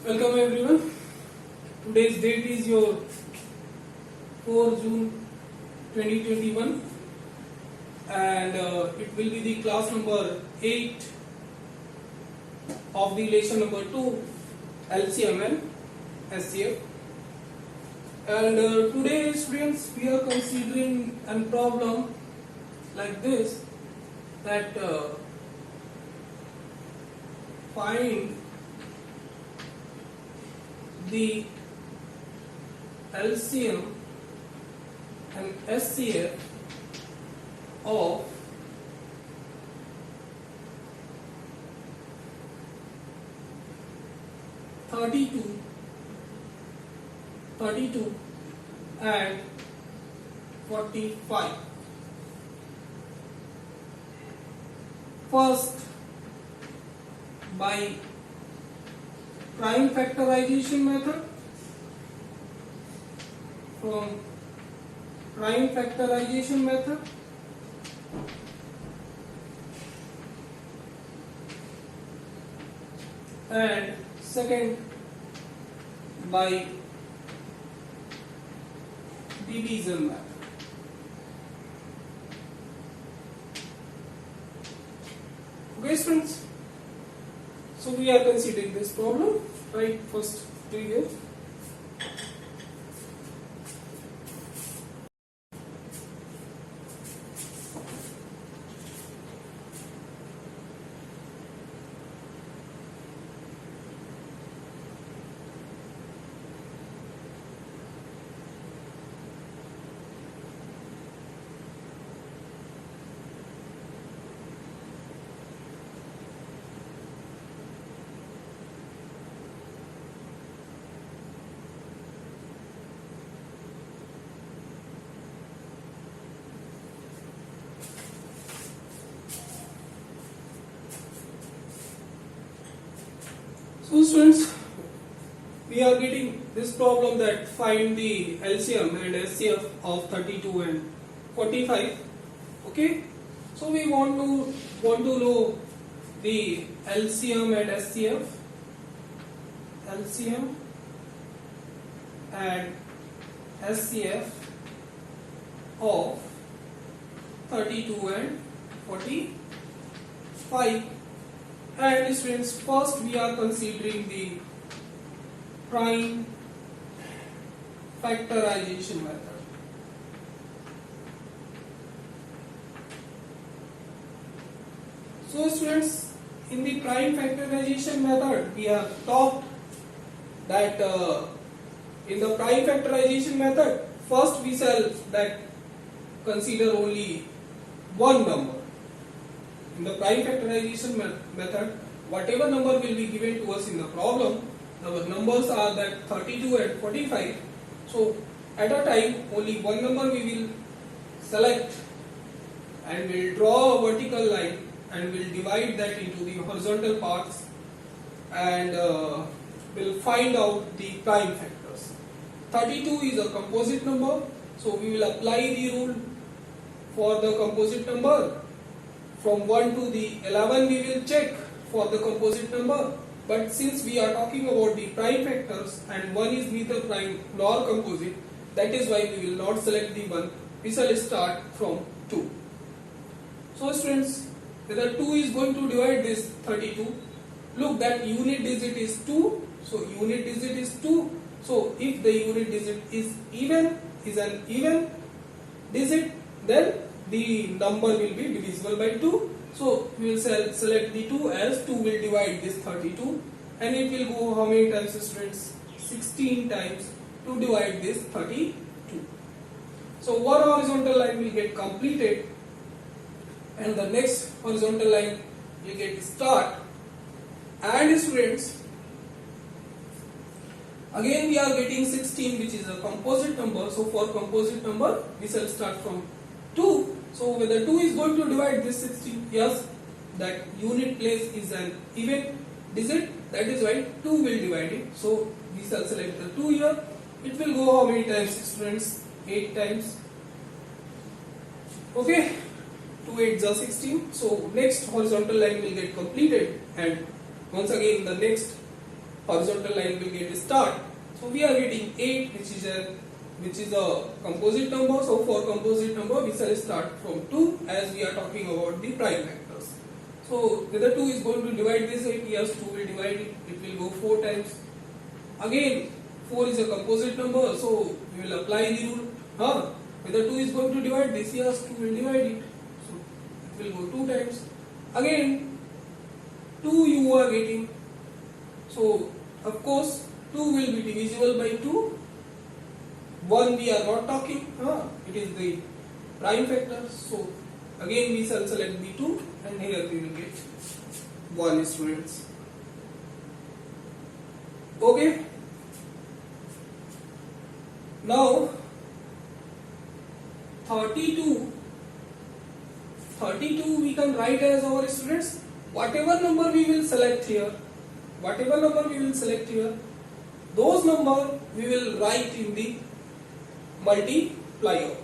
Welcome everyone. Today's date is your 4 June 2021 and it will be the class number 8 of the lesson number 2 LCM and SCF. And today students we are considering a problem like this, that find the LCM and SCF of 32 and 45. First, by prime factorization method. From prime factorization method, and second by division method. Okay students, so we are considering this problem, right? First here. So students, we are getting this problem that find the LCM and SCF of 32 and 45. Okay, so we want to know the LCM and SCF, LCM and SCF of 32 and 45. And students, first we are considering the prime factorization method. So students, in the prime factorization method we have talked that in the prime factorization method, first we shall that consider only one number. In the prime factorization method, whatever number will be given to us in the problem, the numbers are that 32 and 45. So at a time, only one number we will select and will draw a vertical line and will divide that into the horizontal parts and will find out the prime factors. 32 is a composite number, so we will apply the rule for the composite number. From 1 to the 11 we will check for the composite number, but since we are talking about the prime factors and 1 is neither prime nor composite, that is why we will not select the 1, we shall start from 2. So students, whether 2 is going to divide this 32, look that unit digit is 2, so unit digit is 2, so if the unit digit is an even digit, then the number will be divisible by 2. So we will select the 2 as 2 will divide this 32 and it will go how many times students? 16 times to divide this 32. So one horizontal line will get completed and the next horizontal line will get start. And students, again we are getting 16, which is a composite number. So for composite number we shall start from 2. So whether 2 is going to divide this 16, yes, that unit place is an even digit, that is why 2 will divide it. So we shall select the 2 here. It will go how many times students? 8 times. Okay, 2 8s are 16. So next horizontal line will get completed and once again the next horizontal line will get start. So we are getting 8, which is a composite number. So for composite number we shall start from 2, as we are talking about the prime factors. So whether 2 is going to divide this 8, yes, 2 will divide it, it will go 4 times. Again 4 is a composite number, so we will apply the rule. Whether 2 is going to divide this, yes, 2 will divide it, so it will go 2 times. Again 2 you are getting, so of course 2 will be divisible by 2. 1 we are not talking, it is the prime factor, so again we shall select the 2 and here we will get 1, students. Okay. Now 32 we can write as our students, whatever number we will select here, those number we will write in the multiply operator.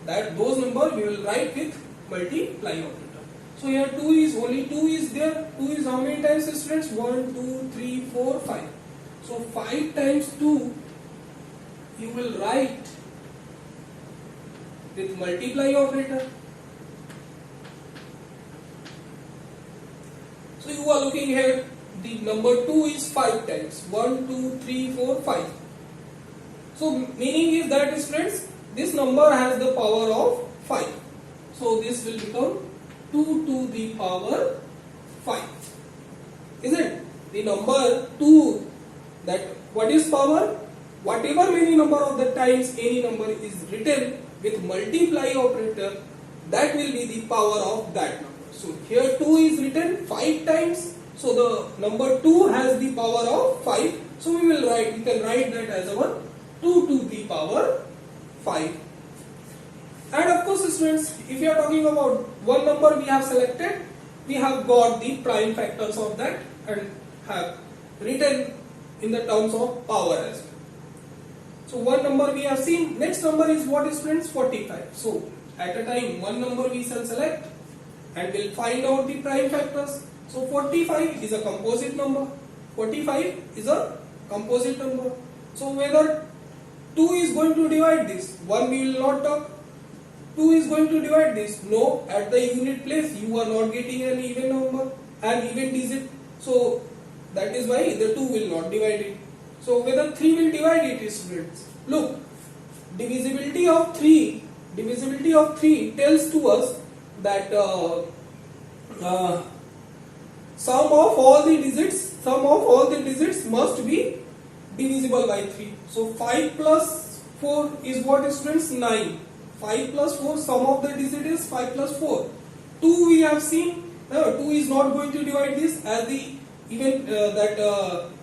That those number we will write with multiply operator. So here 2 is there. 2 is how many times, students? 1, 2, 3, 4, 5. So 5 times 2 you will write with multiply operator. So you are looking here, the number 2 is 5 times. 1, 2, 3, 4, 5. So meaning is that, friends, this number has the power of 5. So this will become 2 to the power 5. Is it? The number 2, that what is power? Whatever many number of the times any number is written with multiply operator, that will be the power of that number. So here 2 is written 5 times. So the number 2 has the power of 5. So we can write that as our 2 to the power 5. And of course, students, if you are talking about one number we have selected, we have got the prime factors of that and have written in the terms of power as well. So one number we have seen. Next number is what, students? 45. So at a time one number we shall select and we'll find out the prime factors. So 45 is a composite number. 45 is a composite number. So whether 2 is going to divide this, 1 we will not talk. 2 is going to divide this, no, at the unit place you are not getting an even number, an even digit. So that is why the 2 will not divide it. So whether 3 will divide it, students. Look, divisibility of 3 tells to us that sum of all the digits must be divisible by 3. So 5 plus 4 is what, students? 9. 5 plus 4, sum of the digit is 5 plus 4. 2 we have seen, 2 is not going to divide this, as the even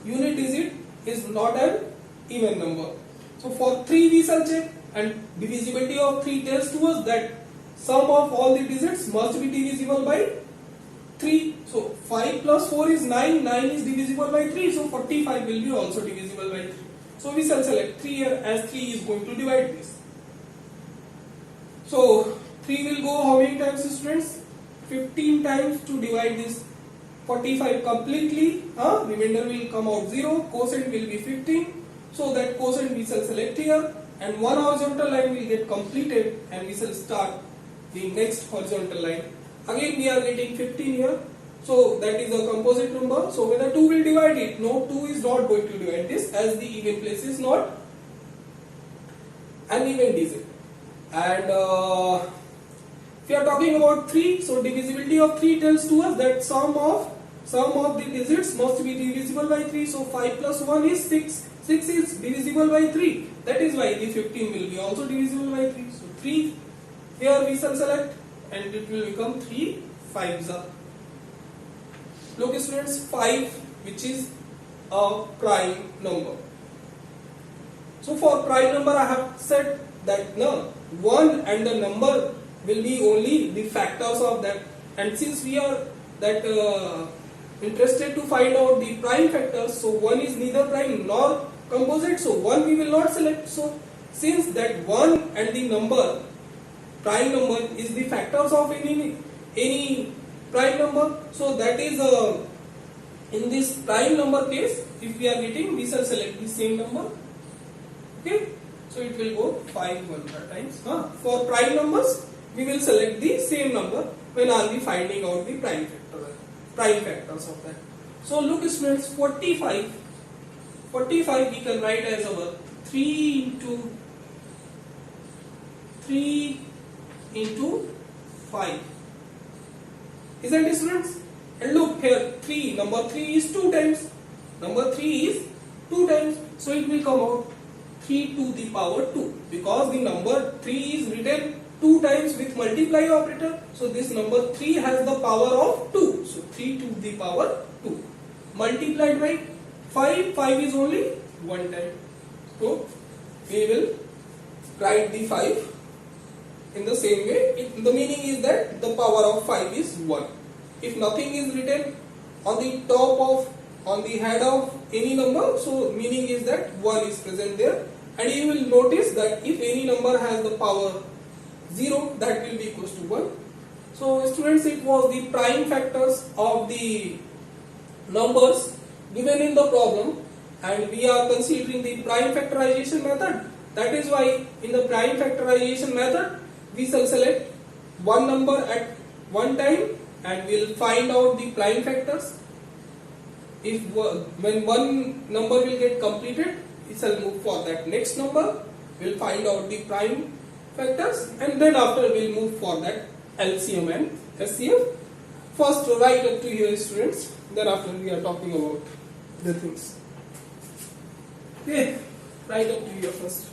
unit digit is not an even number. So for 3 we shall check, and divisibility of 3 tells to us that sum of all the digits must be divisible by 3. So 5 plus 4 is 9, 9 is divisible by 3, so 45 will be also divisible by 3. So we shall select 3 here, as 3 is going to divide this. So 3 will go how many times, students? 15 times to divide this 45 completely. Remainder will come out 0, quotient will be 15. So that quotient we shall select here, and one horizontal line will get completed and we shall start the next horizontal line. Again we are getting 15 here. So that is a composite number. So whether 2 will divide it, no, 2 is not going to divide this, as the even place is not an even digit. And if you are talking about 3, so divisibility of 3 tells to us that sum of the digits must be divisible by 3. So 5 plus 1 is 6. 6 is divisible by 3. That is why the 15 will be also divisible by 3. So 3 here we shall select, and it will become 3 5s are. Look, students, 5, which is a prime number. So for prime number I have said that 1 and the number will be only the factors of that, and since we are interested to find out the prime factors, so 1 is neither prime nor composite, so 1 we will not select. So since that 1 and the number, prime number, is the factors of any prime number, so that is in this prime number case if we are getting, we shall select the same number. Okay, so it will go 5 1 times. For prime numbers, we will select the same number when are we finding out the prime factors of that. So look students, 45 we can write as our 3 into 5. Isn't it students? And look here, number 3 is 2 times. Number 3 is 2 times. So it will come out 3 to the power 2, because the number 3 is written 2 times with multiply operator. So this number 3 has the power of 2. So 3 to the power 2 multiplied by 5 is only 1 time. So we will write the 5 in the same way. The meaning is that the power of 5 is 1. If nothing is written on the top of, on the head of any number, so meaning is that 1 is present there. And you will notice that if any number has the power 0, that will be equals to 1. So students, it was the prime factors of the numbers given in the problem, and we are considering the prime factorization method. That is why in the prime factorization method, we shall select one number at one time and we will find out the prime factors. If when one number will get completed, we shall move for that next number, we will find out the prime factors, and then after we will move for that LCM and SCF. First write up to here students, then after we are talking about the things. Okay, write up to here first.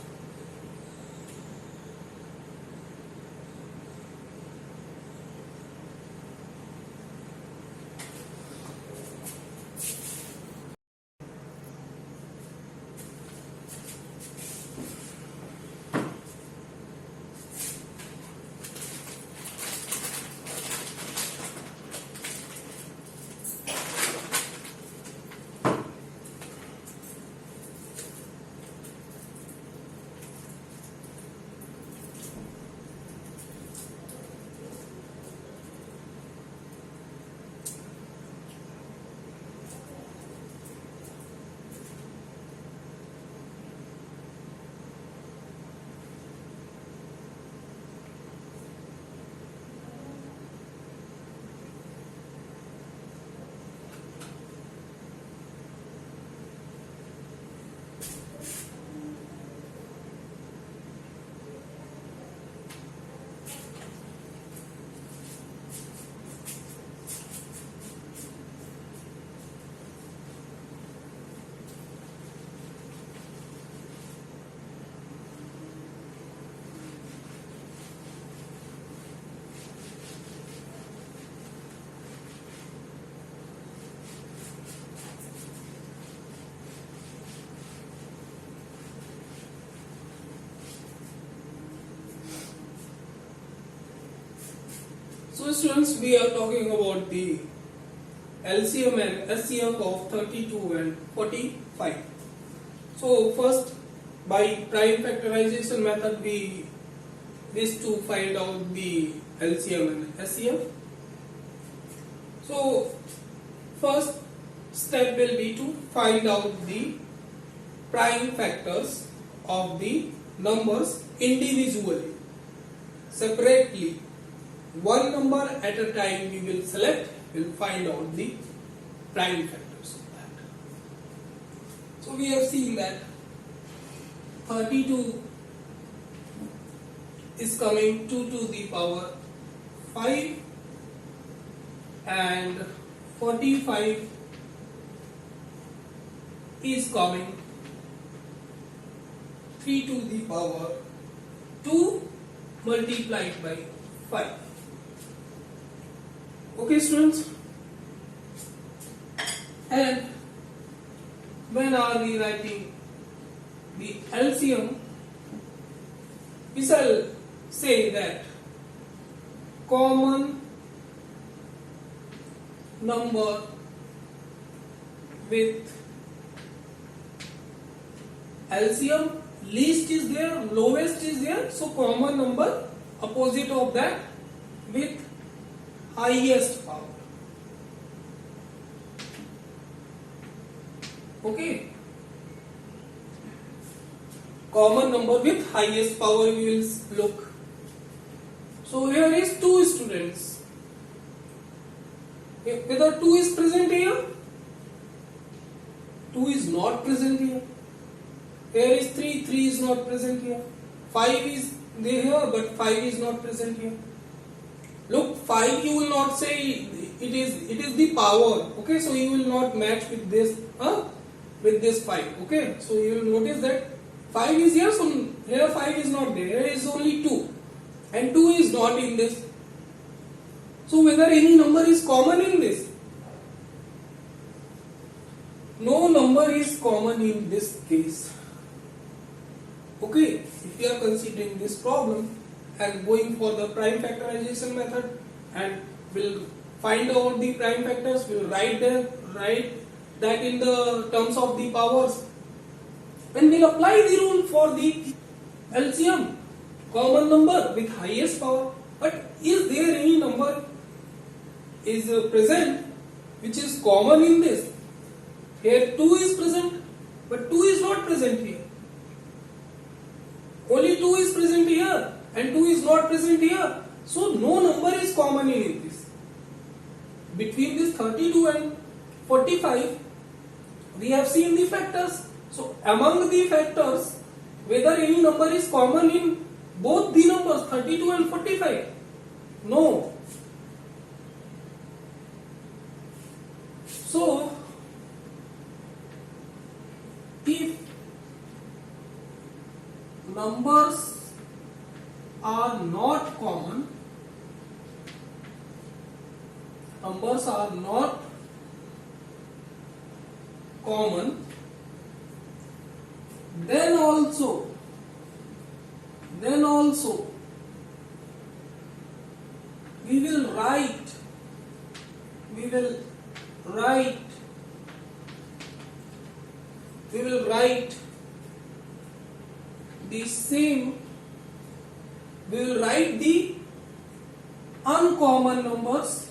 So students, we are talking about the LCM and SCF of 32 and 45. So first, by prime factorization method, we wish to find out the LCM and SCF. So first step will be to find out the prime factors of the numbers individually, separately. One number at a time we will select, we will find out the prime factors of that. So we have seen that 32 is coming 2 to the power 5 and 45 is coming 3 to the power 2 multiplied by 5. Okay students, and when are we writing the LCM, we shall say that common number with LCM, least is there, lowest is there, so common number opposite of that with highest power. Okay. Common number with highest power we will look. So here is 2 students. Whether 2 is present here? 2 is not present here. Here is 3, 3 is not present here. 5 is there here, but 5 is not present here. Look, 5 you will not say it is the power. Okay, so you will not match with this with this 5. Okay, so you will notice that 5 is here, so here 5 is not there. Here is only 2, and 2 is not in this. So whether any number is common in this? No number is common in this case. Okay, if you are considering this problem and going for the prime factorization method, and will find out the prime factors, will write that in the terms of the powers, and we'll apply the rule for the LCM, common number with highest power. But is there any number is present which is common in this? Here 2 is present, but 2 is not present here. Only 2 is present here, and 2 is not present here. So no number is common in this. Between this 32 and 45, we have seen the factors. So among the factors, whether any number is common in both the numbers 32 and 45? No. So if numbers are not common, then also we will write the same, we will write the uncommon numbers,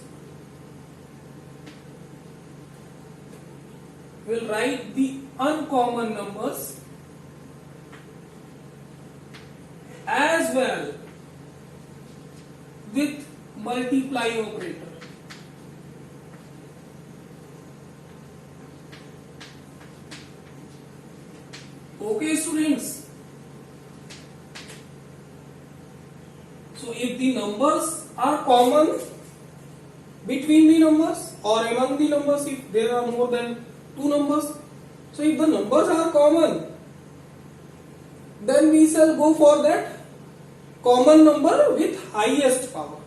as well with multiply operator. Okay, students. So if the numbers are common between the numbers or among the numbers, if there are more than 2 numbers, so if the numbers are common, then we shall go for that common number with highest power.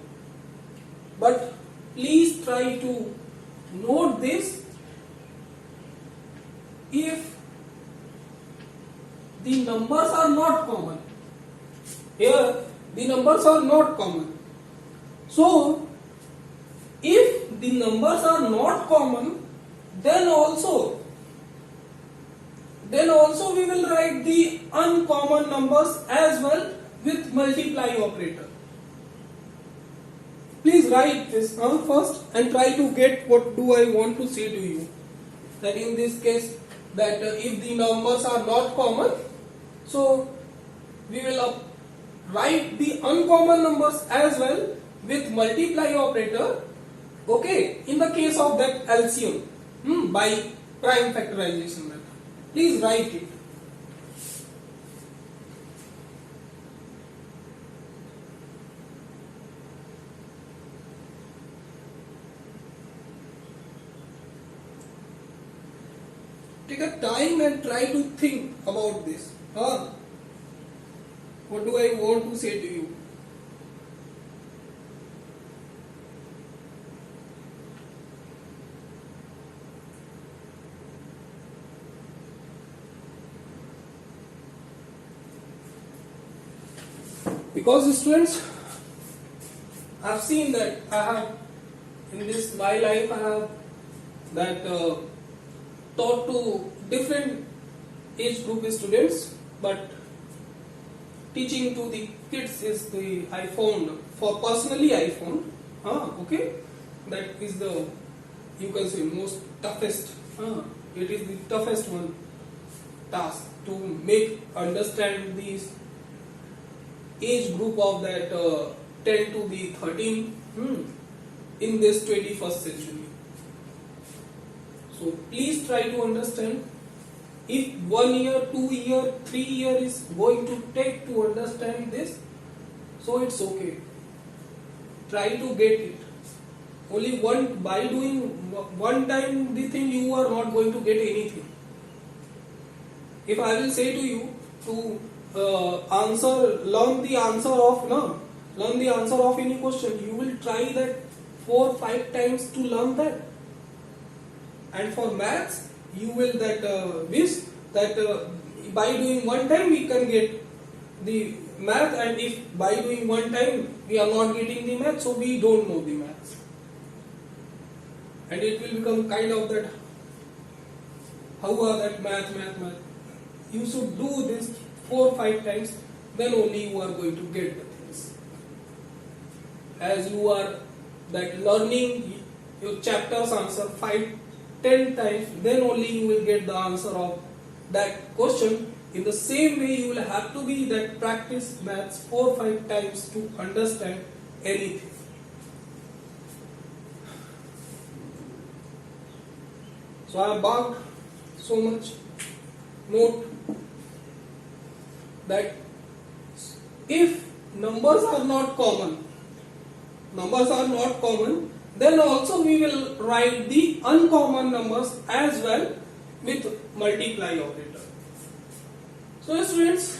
But please try to note this: if the numbers are not common, here the numbers are not common. So if the numbers are not common, then also we will write the uncommon numbers as well with multiply operator. Please write this first and try to get what do I want to say to you. That in this case, that if the numbers are not common, so we will write the uncommon numbers as well with multiply operator. Okay, in the case of that LCM by prime factorization method. Please write it. Take a time and try to think about this. What do I want to say to you? Because students, I have seen that I have in this my life I have that taught to different age group students, but teaching to the kids is the I found for personally I found okay, that is the, you can say, most toughest it is the toughest one task to make understand these age group of that 10 to the 13 in this 21st century. So please try to understand. If 1 year, 2 year, 3 year is going to take to understand this, so it's okay. Try to get it. Only by doing one time the thing, you are not going to get anything. If I will say to you to learn the answer of any question, you will try that 4-5 times to learn that. And for maths, you will wish that by doing one time we can get the math, and if by doing one time we are not getting the math, so we don't know the maths. And it will become kind of that, how are that math. You should do this 4-5 times, then only you are going to get the things. As you are that learning your chapters answer 5-10 times, then only you will get the answer of that question. In the same way, you will have to be that practice maths 4-5 times to understand anything. So I have barked so much. Note that if numbers are not common, then also we will write the uncommon numbers as well with multiply operator. So students,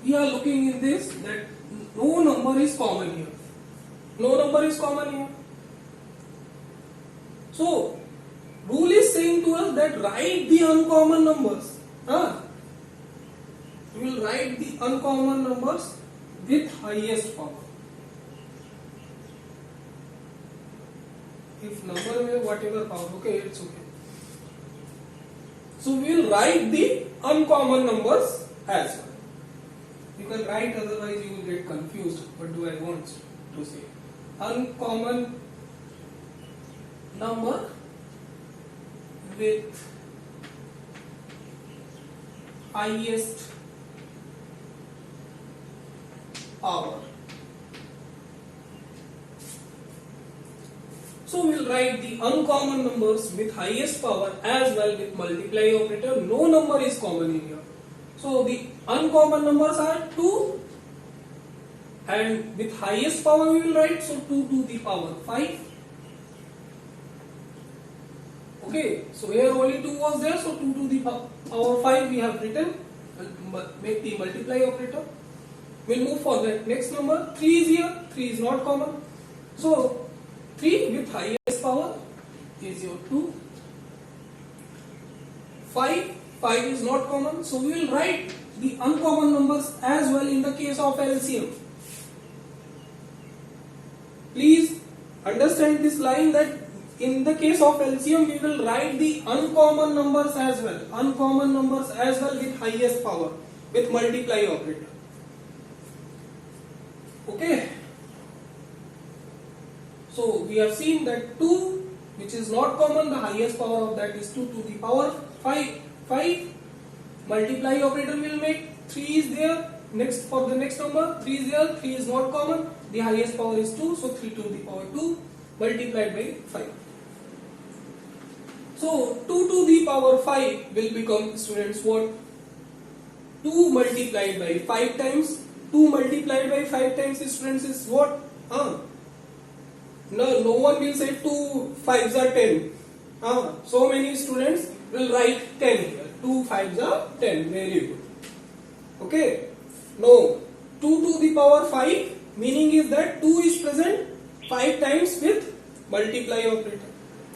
we are looking in this that no number is common here. So rule is saying to us that write the uncommon numbers. We will write the uncommon numbers with highest power. If number may whatever power, okay, it's okay. So we will write the uncommon numbers as well. You can write, otherwise you will get confused. What do I want to say? Uncommon number with highest power. So we will write the uncommon numbers with highest power as well with multiply operator. No number is common in here. So the uncommon numbers are 2, and with highest power we will write, so 2 to the power 5. Okay, so here only 2 was there, so 2 to the power 5 we have written. Make the multiply operator. We'll move for the next number. 3 is here, 3 is not common. So 3 with highest power is your 2. 5 is not common, so we will write the uncommon numbers as well in the case of LCM. Please understand this line that in the case of LCM we will write the uncommon numbers as well. With highest power with multiply operator. Okay. So we have seen that 2, which is not common, the highest power of that is 2 to the power 5. Multiply operator will make 3 is there. Next, for the next number, 3 is there, 3 is not common, the highest power is 2, so 3 to the power 2 multiplied by 5. So 2 to the power 5 will become, students, what? 2 multiplied by 5 times. 2 multiplied by 5 times, students, is what? No one will say 2 5s are 10. So many students will write 10 here. 2 5s are 10. Very good. Okay. No. 2 to the power 5, meaning is that 2 is present 5 times with multiply operator.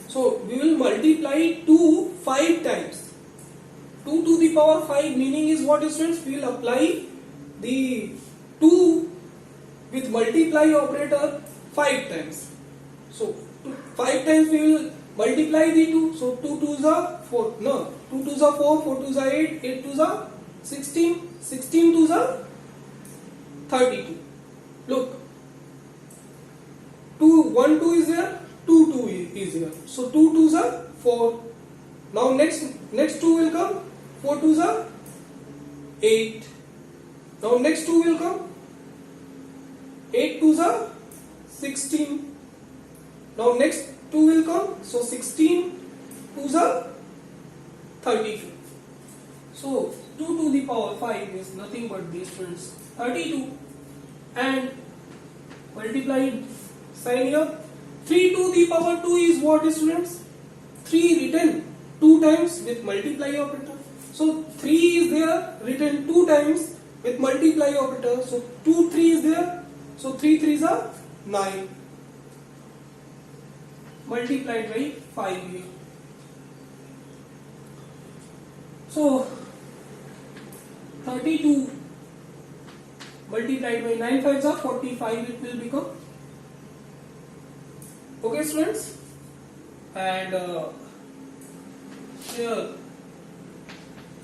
So we will multiply 2 5 times. 2 to the power 5 meaning is what, students? We will apply the 2 with multiply operator 5 times. So 5 times we will multiply the 2. So 2 2s are 4. No, 2 2s are 4, 4 2s are 8, 8 2s are 16, 16 2s are 32. Look, 1 2 is there, 2 2 is here. So 2 2s are 4, Now next 2 will come. 4 2s are 8. Now next 2 will come. 8 2s are 16. Now next 2 will come. So 16 2s are 32. So 2 to the power 5 is nothing but these friends 32, and multiplied sign here. 3 to the power 2 is what, students? 3 written 2 times with multiply operator. So 3 is there written 2 times with multiply operator. So 2 3 is there. So 3 3s are 9 multiplied by 5 here. So 32 multiplied by 9 5s are 45 it will become. Okay students, and here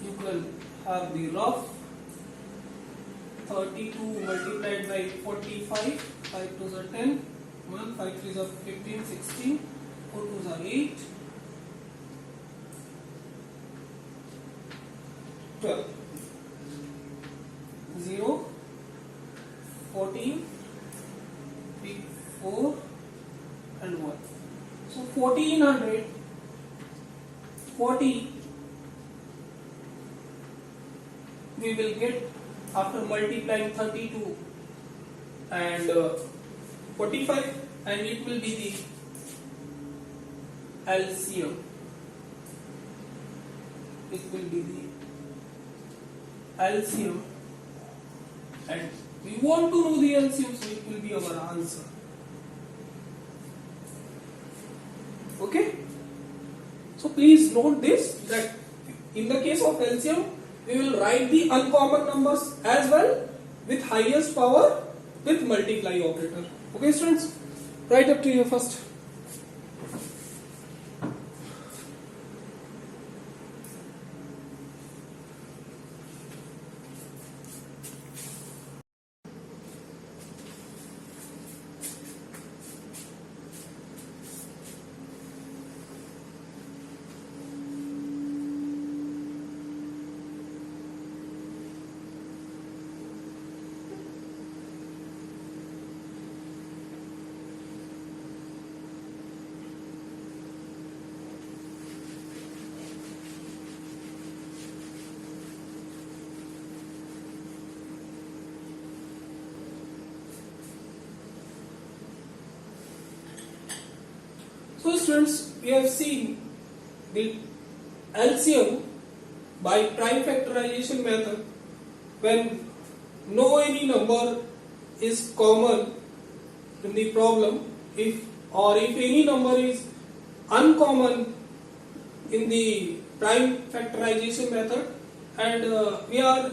you can have the rough. 32 multiplied by 45, 5 2s are 10, 1 5 3s are 15 16, 4 2s are 8, 12, 0, 14, 3 4 and 1. So 1440 we will get after multiplying 32 and 45, and it will be the LCM. It will be the LCM, and we want to know the LCM, so it will be our answer. Okay, so please note this, that in the case of LCM we will write the uncommon numbers as well with highest power with multiply operator. Okay students, right up to here first. So students, we have seen the LCM by prime factorization method when no any number is common in the problem, if any number is uncommon in the prime factorization method, and we are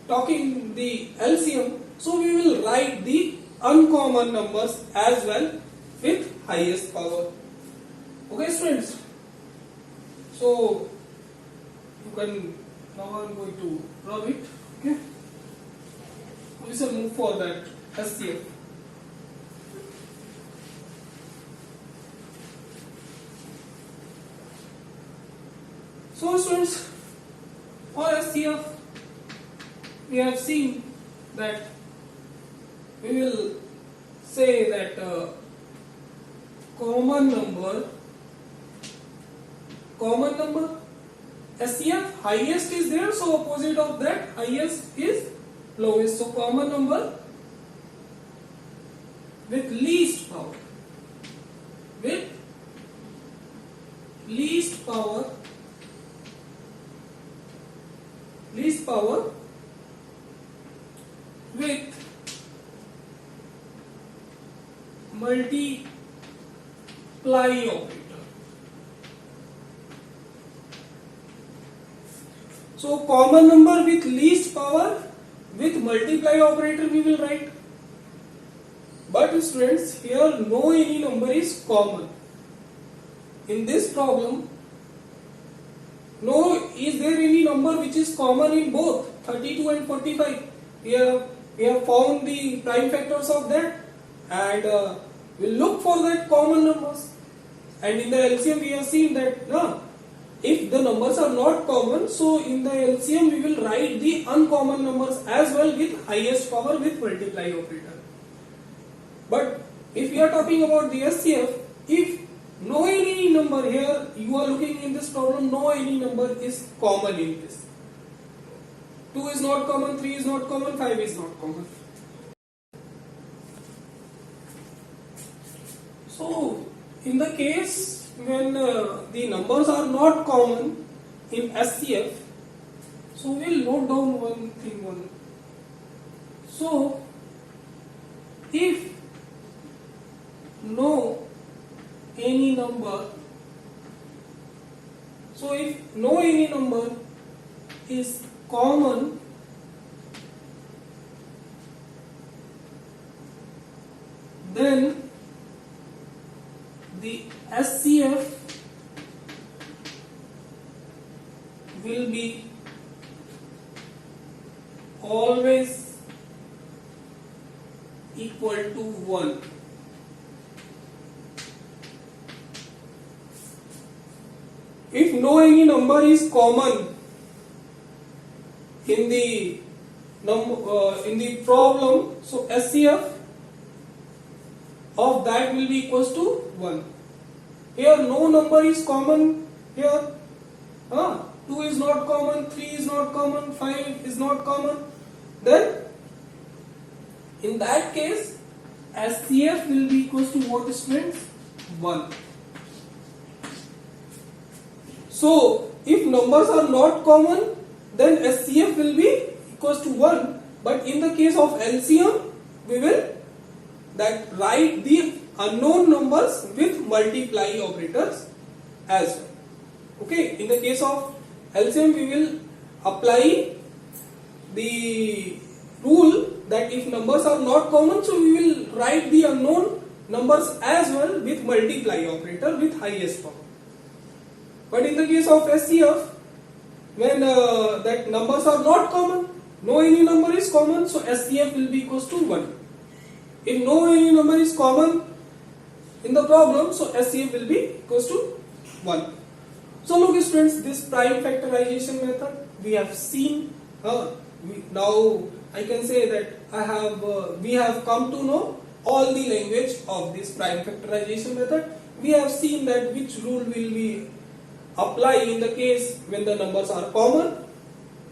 talking the LCM, so we will write the uncommon numbers as well with highest power. Okay students, so you can, now I am going to rub it. Okay, we shall move for that SCF. So students, for SCF we have seen that we will say that common number SCF, highest is there, so opposite of that highest is lowest. So common number with least power, with least power with multiply operator. So common number with least power with multiply operator we will write. But students, here no any number is common. In this problem, is there any number which is common in both 32 and 45? We have found the prime factors of that, and we will look for that common numbers. And in the LCM we have seen that if the numbers are not common, so in the LCM we will write the uncommon numbers as well with highest power with multiply operator. But if we are talking about the SCF, if no any number here, you are looking in this problem, no any number is common in this. 2 is not common, 3 is not common, 5 is not common. So, in the case when the numbers are not common in SCF, so we will note down one thing. So, if no any number, so if no any number is common, then the SCF will be always equal to 1. If no any number is common in the problem, so SCF of that will be equals to 1. Here no number is common here. 2 is not common, 3 is not common, 5 is not common. Then in that case SCF will be equals to what, students? 1. So if numbers are not common, then SCF will be equals to 1. But in the case of LCM, we will write the unknown numbers with multiply operators as well. Okay, in the case of LCM, we will apply the rule that if numbers are not common, so we will write the unknown numbers as well with multiply operator with highest power. But in the case of SCF, when that numbers are not common, no any number is common, so SCF will be equals to 1. If no any number is common in the problem, so SCF will be equals to 1. So look students, this prime factorization method we have seen. Now I can say that we have come to know all the language of this prime factorization method. We have seen that which rule will we apply in the case when the numbers are common,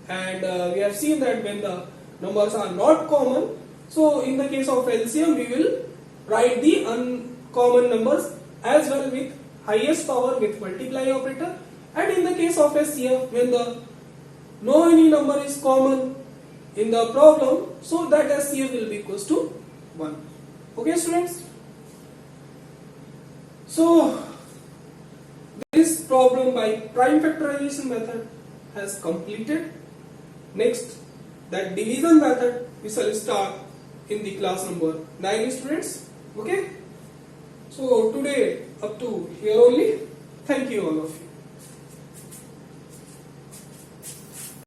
and we have seen that when the numbers are not common, so in the case of LCM we will write the uncommon numbers as well with highest power with multiply operator, and in the case of SCF, when the no any number is common in the problem, so that SCF will be equals to 1. Okay students, so this problem by prime factorization method has completed. Next, that division method we shall start in the class number 9 students. Okay, so today up to here only. Thank you all of you.